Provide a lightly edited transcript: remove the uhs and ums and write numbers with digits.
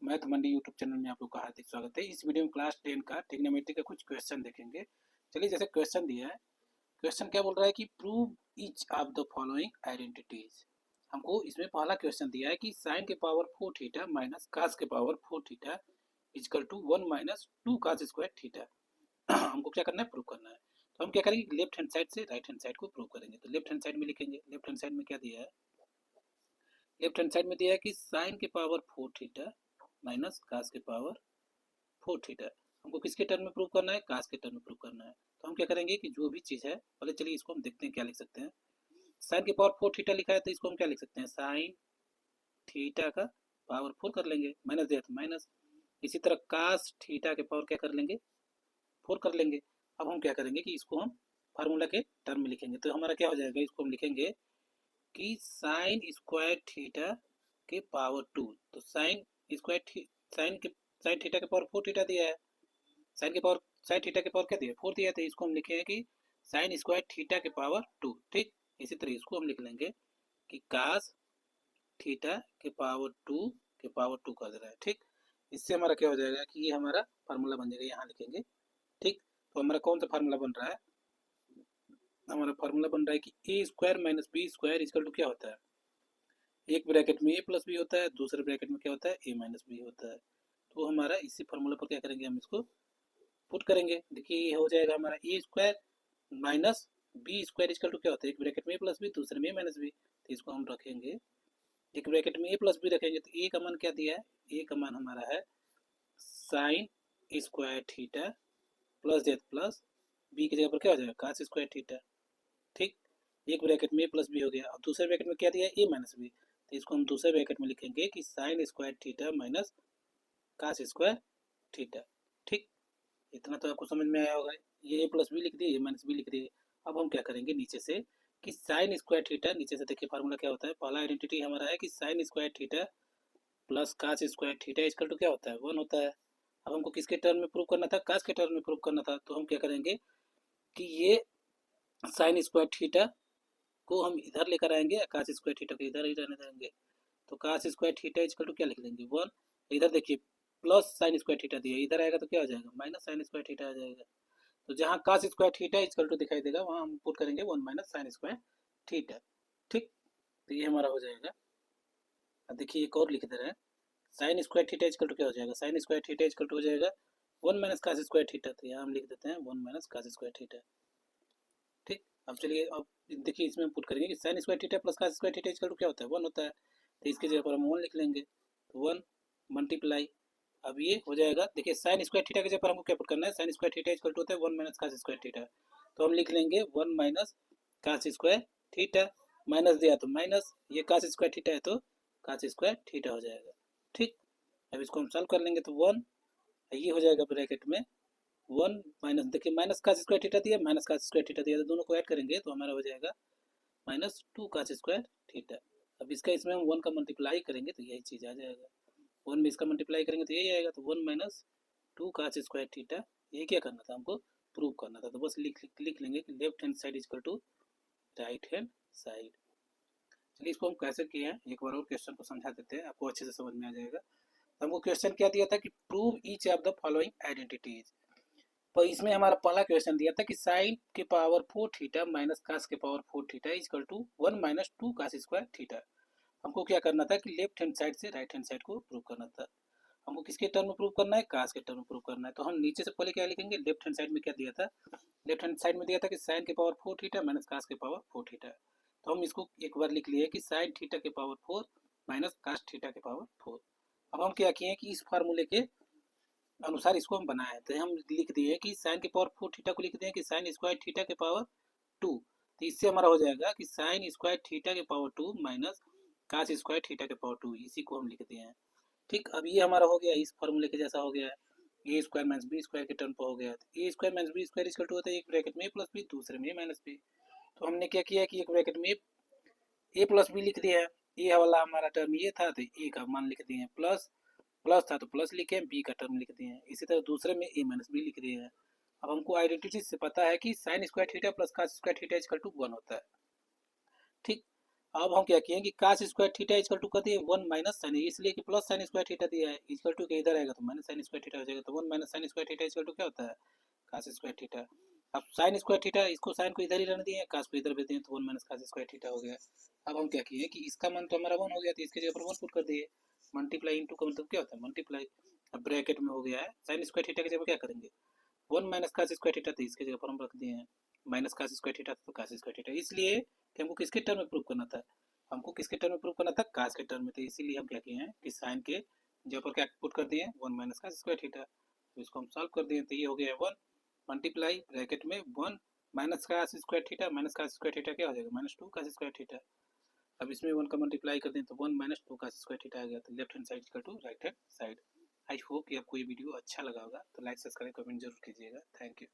Math मंडी YouTube channel में आप लोग का हार्दिक स्वागत है। इस वीडियो में क्लास 10 का ट्रिग्नोमेट्री का कुछ क्वेश्चन देखेंगे। चलिए, जैसे क्वेश्चन दिया है, क्वेश्चन क्या बोल रहा है कि prove each of the following identities. हमको इसमें पहला क्वेश्चन दिया है कि साइन के पावर 4 थीटा माइनस कास के power 4 theta equal to 1 minus 2 cos square theta. हमको क्या करना है, प्रूव करना है। तो हम क्या करेंगे, लेफ्ट हैंड साइड से राइट हैंड साइड को प्रूव करेंगे। तो लेफ्ट हैंड साइड में लिखेंगे। लेफ्ट हैंड साइड में क्या दिया है, लेफ्ट हैंड साइड में दिया है कि साइन के पावर 4 थीटा माइनस कास के पावर 4 थीटा। हमको किसके टर्म में प्रूव करना है, कास के टर्म में प्रूव करना है। तो हम क्या करेंगे कि जो भी चीज़ है, पहले चलिए इसको हम देखते हैं क्या लिख सकते हैं। साइन के पावर 4 थीटा लिखा है तो इसको हम क्या लिख सकते हैं, साइन थीटा का पावर 4 कर लेंगे, माइनस दिया तो माइनस। इसी तरह कास थीटा के पावर क्या कर लेंगे, 4 कर लेंगे। अब हम क्या करेंगे कि इसको हम फार्मूला के टर्म में लिखेंगे। तो हमारा क्या हो जाएगा, इसको हम लिखेंगे कि साइन स्क्वायर थीटा के पावर 2। तो साइन स्क्वायर साइन थीटा के पावर 4 थीटा दिया है, साइन थीटा के पावर क्या दिया, 4 दिया। तो इसको हम लिखेंगे कि साइन स्क्वायर थीटा के पावर 2। ठीक, इसी तरह इसको हम लिख लेंगे कि कास थीटा के पावर 2 के पावर 2 कर दे रहा है। ठीक, इससे हमारा क्या हो जाएगा कि ये हमारा फार्मूला बन जाएगा, यहाँ लिखेंगे। ठीक, तो हमारा कौन सा फार्मूला बन रहा है, हमारा फार्मूला बन रहा है कि a square minus b square equal to क्या होता है, एक ब्रैकेट में ए प्लस बी होता है, दूसरे ब्रैकेट में क्या होता है, ए माइनस बी होता है। तो हमारा इसी फार्मूला पर क्या करेंगे, हम इसको पुट करेंगे। देखिए ये हो जाएगा हमारा a square minus b square equal to क्या होता है, एक ब्रैकेट में ए प्लस बी, दूसरे में ए माइनस बी। तो इसको हम रखेंगे, एक ब्रैकेट में ए प्लस बी रखेंगे। तो ए का मान क्या दिया है, ए का मान हमारा है sine square theta plus Z plus B की जगह पर क्या हो जाएगा, कास स्क्वायर थीटा। ठीक, एक ब्रैकेट में ए प्लस बी हो गया। अब दूसरे ब्रैकेट में क्या दिया है, ए माइनस बी। तो इसको हम दूसरे ब्रैकेट में लिखेंगे कि sine square theta minus cos square theta. ठीक, इतना तो आपको समझ में आया होगा। ये ए प्लस बी लिख दिए, ए माइनस बी लिख दिए। अब हम क्या करेंगे, नीचे से कि साइन स्क्वायर थीटा, नीचे से देखिए फार्मूला क्या होता है, पहला आइडेंटिटी हमारा है कि sine square theta plus cos square theta equal to क्या होता है, 1 होता है। अब हमको किसके टर्म में प्रूव करना था, कास के टर्म में प्रूव करना था। तो हम क्या करेंगे कि ये साइन स्क्वायर थीटा को हम इधर लेकर आएंगे, कास स्क्वायर थीटा को इधर ही रहने देंगे। तो cos square theta equal to क्या लिख देंगे, 1। इधर देखिए प्लस साइन स्क्वायर थीटा दिया, इधर आएगा तो क्या हो जाएगा, माइनस साइन स्क्वायर थीटा आ जाएगा। तो जहाँ cos square theta equal to दिखाई देगा वहाँ हम पुट करेंगे 1 माइनस साइन स्क्वायर थीटा। ठीक, तो ये हमारा हो जाएगा। अब देखिए एक और लिख दे रहे हैं, sine square theta equal to क्या हो जाएगा, sine square theta equal to हो जाएगा 1 माइनस कास स्क्वायर थीटा। तो यहाँ हम लिख देते हैं 1 माइनस कास स्क्वायर थीटा। ठीक, अब चलिए अब देखिए इसमें हम पुट करेंगे कि sine square theta plus cos square theta equal to क्या होता है, 1 होता है। तो इसकी जगह पर हम 1 लिख लेंगे। तो 1 मल्टीप्लाई, अब ये हो जाएगा, देखिए साइन स्क्वायर थीटा की जगह पर हमको क्या पुट करना है, sine square theta equal to होता है 1 माइनस कास स्क्वायर थीटा। तो हम लिख लेंगे 1 minus cos square theta, minus दिया तो माइनस, ये कास स्क्वायर थीटा है तो कास स्क्वायर थीटा हो जाएगा। ठीक, अब इसको हम सॉल्व कर लेंगे तो 1, ये हो जाएगा ब्रैकेट में 1 माइनस, देखिए माइनस कास स्क्वायर थीटा दिया, माइनस कास स्क्वायर थीटा दिया, तो दोनों को ऐड करेंगे तो हमारा हो जाएगा माइनस 2 कास स्क्वायर थीटा। अब इसका इसमें हम 1 का मल्टीप्लाई करेंगे तो यही चीज़ आ जाएगा, 1 में इसका मल्टीप्लाई करेंगे तो यही आएगा। तो 1 माइनस 2 कास स्क्वायर थीटा, ये क्या करना था, हमको प्रूव करना था। तो बस लिख लेंगे कि left hand side equal to right hand side. चलिए इसको हम कैसे किए हैं, एक बार और क्वेश्चन को समझा देते हैं, आपको अच्छे से समझ में आ जाएगा। तो हमको क्वेश्चन क्या दिया था कि prove each of the following identities. तो इसमें हमारा पहला क्वेश्चन दिया था कि साइन के पावर 4 थीटा माइनस कास के power 4 theta equal to 1 minus 2 cos square theta. हमको क्या करना था कि लेफ्ट हैंड साइड से राइट हैंड साइड को प्रूव करना था। हमको किसके टर्म में प्रूव करना है, कास के टर्म में प्रूव करना है। तो हम नीचे से पहले क्या लिखेंगे, लेफ्ट हैंड साइड में क्या दिया था, लेफ्ट हैंड साइड में दिया था कि साइन के पावर 4 थीटा माइनस कास के पावर 4 थीटा। तो हम इसको एक बार लिख लिए कि साइन थीटा के पावर 4 माइनस कास थीटा के पावर 4। अब हम क्या किए कि इस फार्मूले के अनुसार इसको हम बनाए, तो हम लिख दिए कि साइन के पावर 4 थीटा को लिख दिए कि साइन स्क्वायर थीटा के पावर 2। तो इससे हमारा हो जाएगा कि साइन स्क्वायर थीटा के power 2 minus cos square theta के पावर 2, इसी को हम लिख दिए हैं। ठीक, अब ये हमारा हो गया, इस फॉर्मूले के जैसा हो गया है, a square minus b square के टर्म पर हो गया। A square minus b square equal to होता है एक ब्रैकेट में ए प्लस बी, दूसरे में ए माइनस बी। तो हमने क्या किया कि एक ब्रैकेट में ए प्लस बी लिख दिया है, ए वाला हमारा टर्म ये था तो ए का मान लिख दिए हैं, प्लस प्लस था तो प्लस लिखे हैं, बी का टर्म लिख दिए हैं। इसी तरह दूसरे में ए माइनस बी लिख दिए हैं। अब हमको आइडेंटिटी से पता है कि sine square theta plus cos square theta equal to 1 होता है। ठीक, अब हम क्या किए कि cos square theta equal to कर दिए 1 माइनस साइन, इसलिए कि प्लस साइन स्क्वायर थीटा दिया है, इक्वल टू के इधर आएगा तो माइनस साइन स्क्वायर थीटा हो जाएगा, तो 1 minus sine square theta equal to क्या होता है, कास स्क्वायर थीटा। अब साइन स्क्वायर थीटा, इसको साइन को इधर ही रहने दिए, कास को इधर भेज दिए, तो 1 माइनस कास स्क्वायर थीटा हो गया। अब हम क्या किए कि इसका मान तो हमारा 1 हो गया, तो इसके जगह पर 1 पुट कर दिए। मल्टीप्लाई इंटू का मतलब क्या होता है, मल्टीप्लाई। अब ब्रैकेट में हो गया है, साइन स्क्वायर थीटा की जगह क्या करेंगे, 1 माइनस कास स्क्वायर थीटा, तो इसके जगह पर हम रख दिए हैं माइनस कास स्क्वायर थीटा, तो कास स्क्वायर थीटा, इसलिए कि हमको किसके टर्म में प्रूव करना था, हमको किसके टर्म में प्रूव करना था, कास के टर्म में, तो इसीलिए हम क्या किए हैं कि साइन के जगह पर क्या पुट कर दिए 1 माइनस कास स्क्वायर थीटा। तो इसको हम सॉल्व कर दिए, तो ये हो गया 1 मल्टीप्लाई ब्रैकेट में 1 minus cos square theta, minus cos square theta क्या हो जाएगा, माइनस 2 कास स्क्वायर थीटा। अब इसमें 1 का मल्टीप्लाई कर दें तो 1 माइनस 2 कास स्क्वायर थीटा आ गया, तो left hand side equal to right hand side. I hope कि आपको ये वीडियो अच्छा लगा होगा, तो लाइक सब्सक्राइब कमेंट जरूर कीजिएगा। Thank you.